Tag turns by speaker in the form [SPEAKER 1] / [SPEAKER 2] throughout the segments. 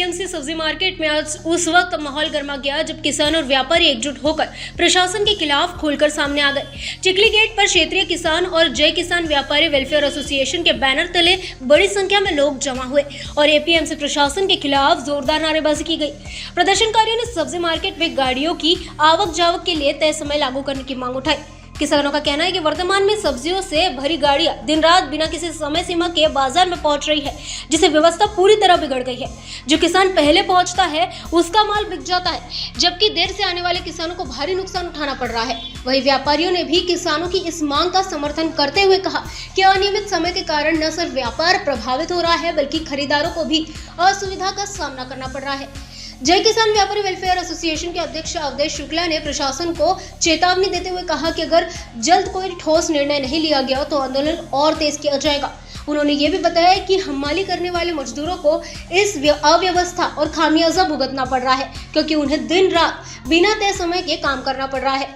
[SPEAKER 1] APMC सब्जी market में आज उस वक्त माहौल गर्मा गया जब किसान और व्यापारी एकजुट होकर प्रशासन के खिलाफ खुलकर सामने आ गए। चिकली गेट पर क्षेत्रीय किसान और जय किसान व्यापारी वेलफेयर एसोसिएशन के बैनर तले बड़ी संख्या में लोग जमा हुए और एपीएमसी प्रशासन के खिलाफ जोरदार नारेबाजी की गई। प्रदर्शनकारियों ने सब्जी मार्केट में गाड़ियों की आवक जावक के लिए तय समय लागू करने की मांग उठाई। किसानों का कहना है कि वर्तमान में सब्जियों से भरी गाड़ियां दिन रात बिना किसी समय सीमा के बाजार में पहुंच रही है, जिससे व्यवस्था पूरी तरह बिगड़ गई है। जो किसान पहले पहुंचता है उसका माल बिक जाता है, जबकि देर से आने वाले किसानों को भारी नुकसान उठाना पड़ रहा है। वहीं व्यापारियों ने भी किसानों की इस मांग का समर्थन करते हुए कहा कि अनियमित समय के कारण न सिर्फ व्यापार प्रभावित हो रहा है बल्कि खरीदारों को भी असुविधा का सामना करना पड़ रहा है। जय किसान व्यापारी वेलफेयर एसोसिएशन के अध्यक्ष अवधेश शुक्ला ने प्रशासन को चेतावनी देते हुए कहा कि अगर जल्द कोई ठोस निर्णय नहीं लिया गया तो आंदोलन और तेज किया जाएगा। उन्होंने ये भी बताया कि हमाली करने वाले मजदूरों को इस अव्यवस्था और खामियाजा भुगतना पड़ रहा है, क्योंकि उन्हें दिन रात बिना तय समय के काम करना पड़ रहा है।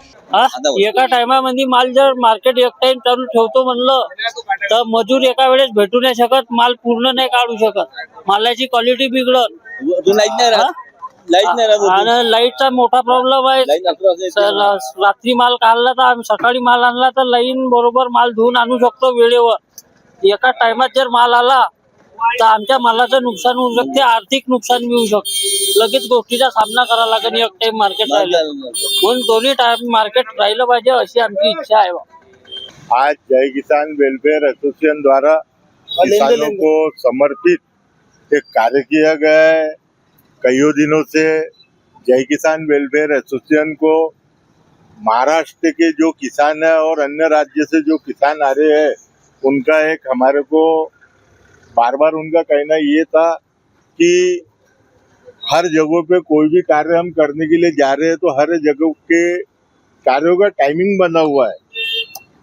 [SPEAKER 2] एका टायमामध्ये माल जर मार्केट एक टाइम चालू ठेवतो म्हणलं तर मजूर एका वेळेस भेटू नाही शकत, माल पूर्ण नाही काढू शकत, मालाची क्वालिटी बिघडत, आणि लाईटचा मोठा प्रॉब्लेम आहे। रात्री माल काढला तर आम्ही सकाळी माल आणला तर लाईन बरोबर माल धुवून आणू शकतो वेळेवर। एका टायमात जर माल आला तर आमच्या मालाचं नुकसान होऊ शकते, आर्थिक नुकसान होऊ शकते, लगेच गोष्टीचा सामना करावा लागेल एक टाइम मार्केट राहिलं म्हणून दोन्ही टाइम मार्केट राहिलं पाहिजे अशी आमची इच्छा आहे।
[SPEAKER 3] आज जय किसान वेलफेयर एसोसिएशन द्वारा किसानों को समर्पित एक कार्य किया गया है। कई दिनों से जय किसान वेलफेयर एसोसिएशन को महाराष्ट्र के जो किसान है और अन्य राज्य से जो किसान आ रहे हैं उनका एक हमारे को बार बार उनका कहना ये था कि हर जगह पे कोई भी कार्य हम करने के लिए जा रहे हैं तो हर जगह के कार्यों का टाइमिंग बना हुआ है।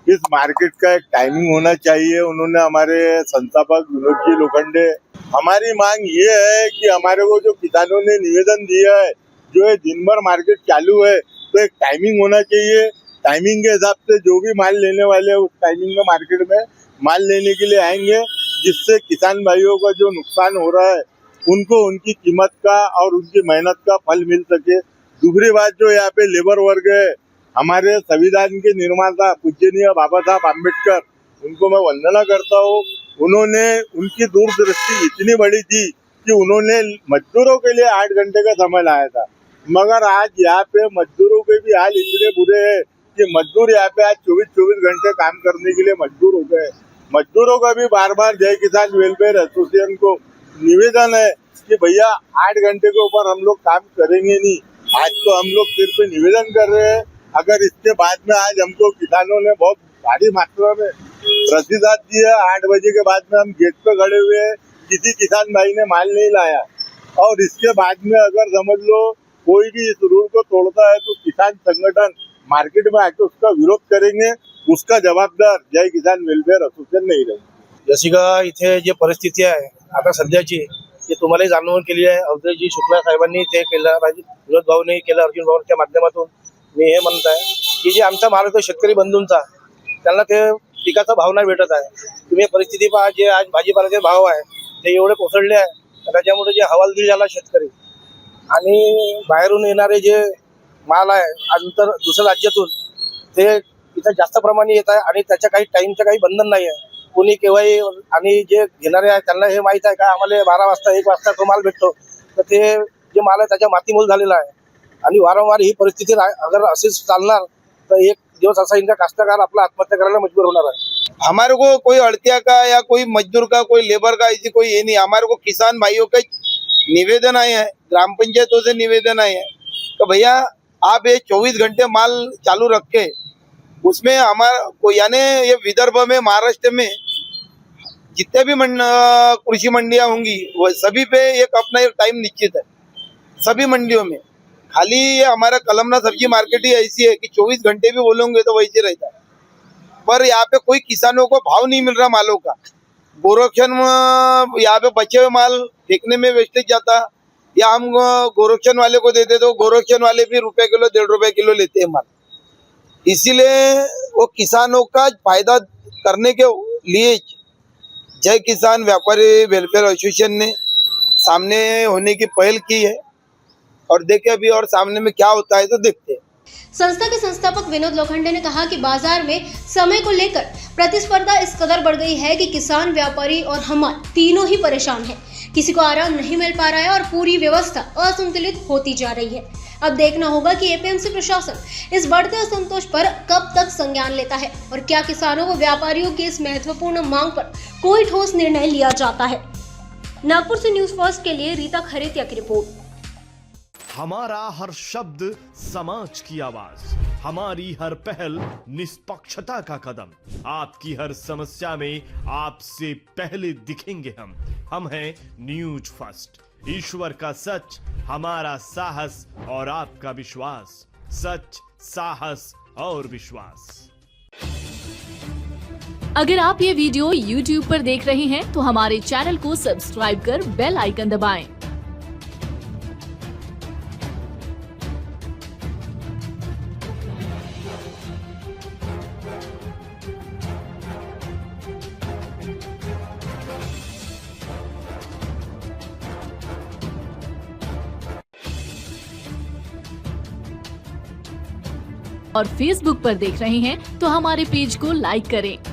[SPEAKER 3] इस मार्केट का एक टाइमिंग होना चाहिए। उन्होंने हमारे संस्थापक विनोद जी लोखंडे, हमारी मांग ये है कि हमारे को जो किसानों ने निवेदन दिया है, जो है दिन भर मार्केट चालू है तो एक टाइमिंग होना चाहिए। टाइमिंग के हिसाब से जो भी माल लेने वाले हैं उस टाइमिंग में मार्केट में माल लेने के लिए आएंगे, जिससे किसान भाइयों का जो नुकसान हो रहा है उनको उनकी कीमत का और उनकी मेहनत का फल मिल सके। दूसरी बात, जो यहाँ पे लेबर वर्ग है, हमारे संविधान के निर्माता पूजनीय बाबा साहब आम्बेडकर, उनको मैं वंदना करता हूँ। उन्होंने उनकी दूरदृष्टि इतनी बड़ी थी कि उन्होंने मजदूरों के लिए 8 घंटे का समय लाया था, मगर आज यहाँ पे मजदूरों के भी हाल इतने बुरे हैं कि मजदूर यहाँ पे आज 24-24 घंटे काम करने के लिए मजबूर हो गए। मजदूरों का भी बार बार जय किसान वेलफेयर एसोसिएशन को निवेदन है कि भैया 8 घंटे के ऊपर हम लोग काम करेंगे नहीं। आज तो हम लोग सिर्फ निवेदन कर रहे हैं। अगर इसके बाद में आज हमको किसानों ने बहुत भारी मात्रा में प्रतिसाद दिया, 8 बजे के बाद में हम गेट पे खड़े हुए हैं, किसी किसान भाई ने माल नहीं लाया। और इसके बाद में अगर समझ लो कोई भी इस रूल को तोड़ता है तो किसान संगठन मार्केट में आके उसका विरोध करेंगे, उसका जबाबदार जय किसान वेलफेयर एसोसिएशन नहीं रहेगी।
[SPEAKER 4] जशी का इथे जे परिस्थिती आहे आता सध्याची, ते तुम्हालाही जाणून केली आहे। अवधेशजी शुक्ला साहेबांनी ते केलं, विनोद भाऊने केलं, अर्जुन भाऊच्या माध्यमातून मी हे म्हणत आहे की जे आमचा माल होतो शेतकरी बंधूंचा, त्यांना ते पिकाचा भाव नाही भेटत आहे। तुम्ही परिस्थिती पहा, जे आज भाजीपाल्याचे भाव आहे ते एवढे कोसळले आहे, त्याच्यामुळे जे हवालदिल झाला शेतकरी आणि बाहेरून येणारे जे माल आहे अंतर दुसऱ्या राज्यातून, ते इथं जास्त प्रमाणे येत आहे आणि त्याच्या काही टाईमचं काही बंधन नाही आहे। कोणी केव्हाही, आणि जे घेणारे आहे त्यांना हे माहीत आहे का आम्हाला 12 वाजता 1 वाजता तो माल भेटतो, तर ते जे माल आहे त्याच्या मातीमोल झालेला आहे। आणि वारंवार ही परिस्थिती अगर अशीच चालणार तर एक दिवस असा इनका काश्तकार आपला आत्महत्या करायला मजबूर होणार है।
[SPEAKER 5] हमारे को कोई अड़तिया का या कोई मजदूर का कोई लेबर का ऐसी कोई ये नहीं, हमारे को किसान भाइयों का निवेदन आए हैं, ग्राम पंचायतों से निवेदन आए हैं कि भैया आप ये 24 घंटे माल चालू रख के उसमें हमारा को, यानी ये विदर्भ में महाराष्ट्र में जितने भी कृषि मंडियां होंगी वो सभी पे एक अपना एक टाइम निश्चित है सभी मंडियों में। खाली ये हमारा कलमना सब्जी मार्केट ही ऐसी है कि 24 घंटे भी बोलोगे तो वैसे रहता है, पर यहाँ पे कोई किसानों को भाव नहीं मिल रहा मालों का। गोरक्षण यहाँ पे बचे हुए माल फेंकने में वेस्टेज जाता, या हम गोरक्षण वाले को देते तो गोरक्षण वाले भी ₹1 किलो 1.5 रुपए किलो लेते हैं माल। इसीलिए वो किसानों का फायदा करने के लिए जय किसान व्यापारी वेलफेयर एसोसिएशन ने सामने होने की पहल की है और देखे अभी और सामने में क्या होता है तो देखते हैं।
[SPEAKER 1] संस्था के संस्थापक विनोद लोखंडे ने कहा कि बाजार में समय को लेकर प्रतिस्पर्धा इस कदर बढ़ गई है कि किसान, व्यापारी और हमाल तीनों ही परेशान हैं। किसी को आराम नहीं मिल पा रहा है और पूरी व्यवस्था असंतुलित होती जा रही है। अब देखना होगा कि एपीएमसी प्रशासन इस बढ़ते असंतोष पर कब तक संज्ञान लेता है और क्या किसानों व व्यापारियों की इस महत्वपूर्ण मांग पर कोई ठोस निर्णय लिया जाता है। नागपुर से न्यूज फर्स्ट के लिए रीता खरेतिया की रिपोर्ट।
[SPEAKER 6] हमारा हर शब्द समाज की आवाज, हमारी हर पहल निष्पक्षता का कदम, आपकी हर समस्या में आपसे पहले दिखेंगे हम हैं न्यूज फर्स्ट। ईश्वर का सच, हमारा साहस और आपका विश्वास। सच, साहस और विश्वास।
[SPEAKER 7] अगर आप ये वीडियो YouTube पर देख रहे हैं तो हमारे चैनल को सब्सक्राइब कर बेल आइकन दबाएं। और Facebook पर देख रहे हैं तो हमारे पेज को लाइक करें।